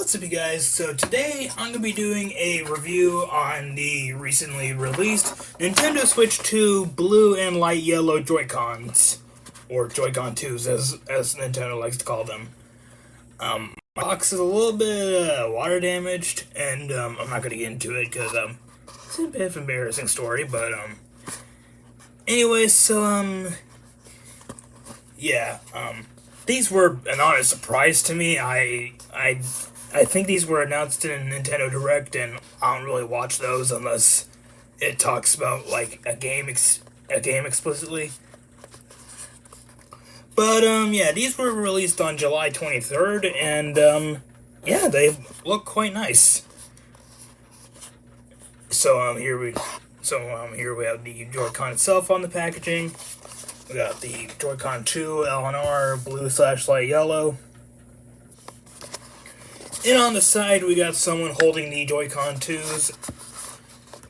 What's up, you guys? So today I'm going to be doing a review on the recently released Nintendo Switch 2 blue and light yellow Joy-Cons, or Joy-Con 2s as Nintendo likes to call them. My box is a little bit water damaged, and I'm not going to get into it because it's a bit of an embarrassing story, but anyways, so yeah, these were an honest surprise to me. I think these were announced in Nintendo Direct, and I don't really watch those unless it talks about like a game explicitly. But yeah, these were released on July 23rd, and yeah, they look quite nice. So here we have the Joy-Con itself on the packaging. We got the Joy-Con 2 LNR blue/light yellow. And on the side, we got someone holding the Joy-Con 2s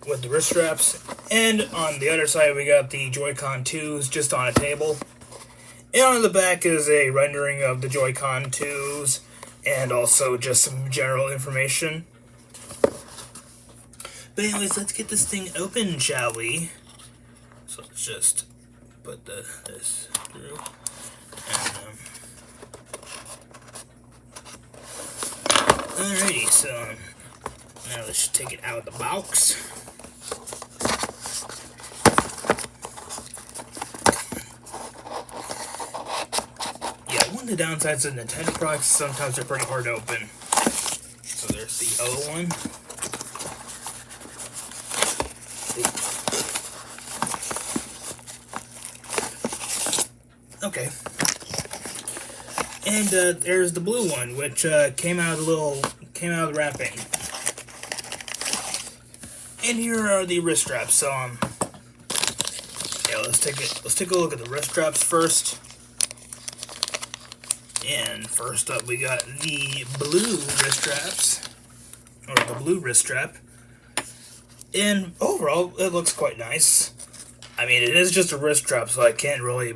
with the wrist straps. And on the other side, we got the Joy-Con 2s just on a table. And on the back is a rendering of the Joy-Con 2s and also just some general information. But anyways, let's get this thing open, shall we? So let's just put this through. And, alrighty, so now let's take it out of the box. Yeah, one of the downsides of Nintendo products is sometimes they're pretty hard to open. So there's the other one. Okay. And there's the blue one, which came out of the wrapping. And here are the wrist straps. So yeah, let's take a look at the wrist straps first. And first up, we got the blue wrist straps, or the blue wrist strap. And overall, it looks quite nice. I mean, it is just a wrist strap, so I can't really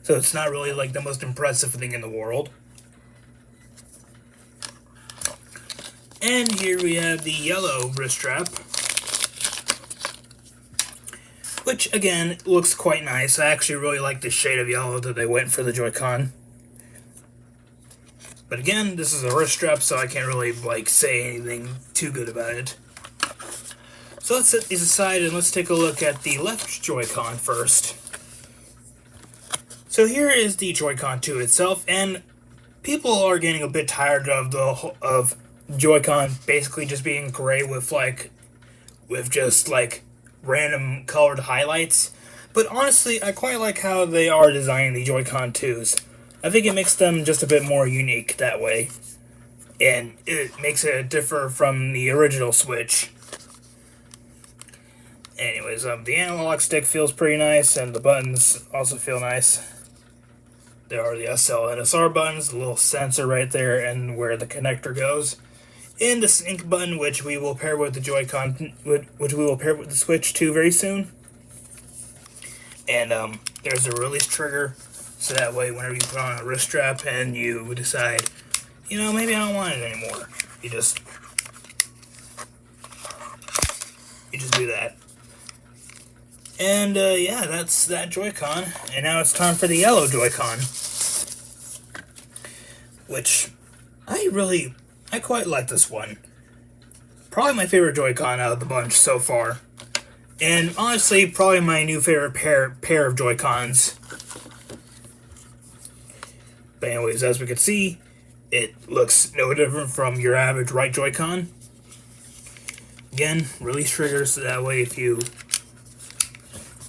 so it's not really like the most impressive thing in the world. And here we have the yellow wrist strap, which again looks quite nice. I actually really like the shade of yellow that they went for the Joy-Con. But again, this is a wrist strap, so I can't really say anything too good about it. So let's set these aside and let's take a look at the left Joy-Con first. So here is the Joy-Con 2 itself, and people are getting a bit tired of Joy-Con basically just being gray with just random colored highlights. But honestly, I quite like how they are designing the Joy-Con 2s. I think it makes them just a bit more unique that way, and it makes it differ from the original Switch. Anyways, the analog stick feels pretty nice, and the buttons also feel nice. There are the SL and SR buttons, the little sensor right there, and where the connector goes. And the sync button, which we will pair with the Joy-Con, which we will pair with the Switch 2 very soon. And there's a release trigger, so that way whenever you put on a wrist strap and you decide, maybe I don't want it anymore, you just do that. And yeah, that's that Joy-Con. And now it's time for the yellow Joy-Con, which I quite like this one. Probably my favorite Joy-Con out of the bunch so far. And honestly, probably my new favorite pair of Joy-Cons. But anyways, as we can see, it looks no different from your average right Joy-Con. Again, release triggers, so that way if you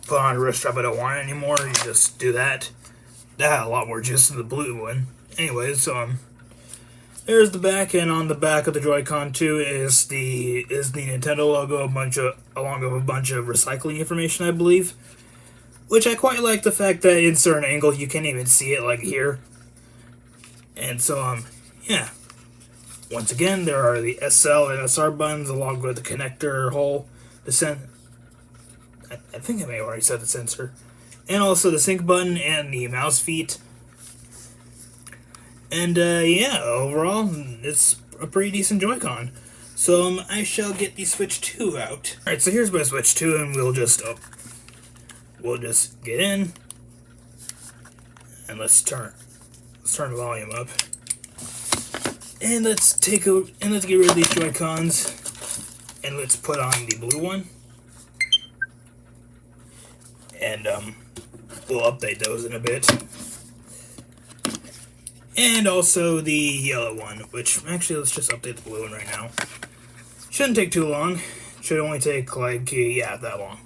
put on a wrist strap I don't want it anymore, you just do that. That had a lot more juice than the blue one. Anyways, there's the back, and on the back of the Joy-Con 2 is the Nintendo logo, along with a bunch of recycling information, I believe. Which I quite like the fact that in certain angles you can't even see it, like here. And so, yeah. Once again, there are the SL and SR buttons, along with the connector hole, I think I may have already said the sensor, and also the sync button and the mouse feet. And yeah, overall, it's a pretty decent Joy-Con. So I shall get the Switch 2 out. Alright, so here's my Switch 2, and we'll just get in, and let's turn the volume up. And let's get rid of these Joy-Cons, and let's put on the blue one. And we'll update those in a bit. And also the yellow one, which actually let's just update the blue one right now. Shouldn't take too long. Should only take like, yeah, that long.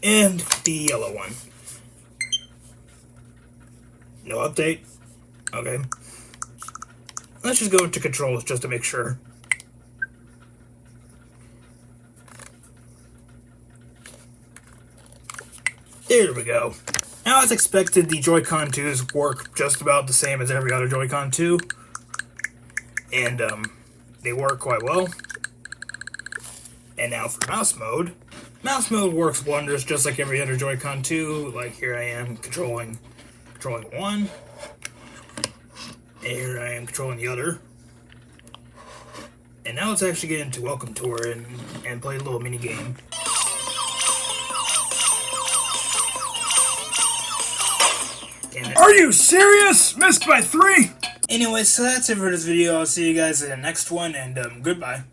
And the yellow one. No update? Okay. Let's just go to controls just to make sure. There we go. Now, as expected, the Joy-Con 2s work just about the same as every other Joy-Con 2. And, they work quite well. And now for mouse mode. Mouse mode works wonders just like every other Joy-Con 2. Like, here I am controlling one. And here I am controlling the other. And now let's actually get into Welcome Tour and play a little mini game. Are you serious? Missed by 3? Anyway, so that's it for this video. I'll see you guys in the next one, and goodbye.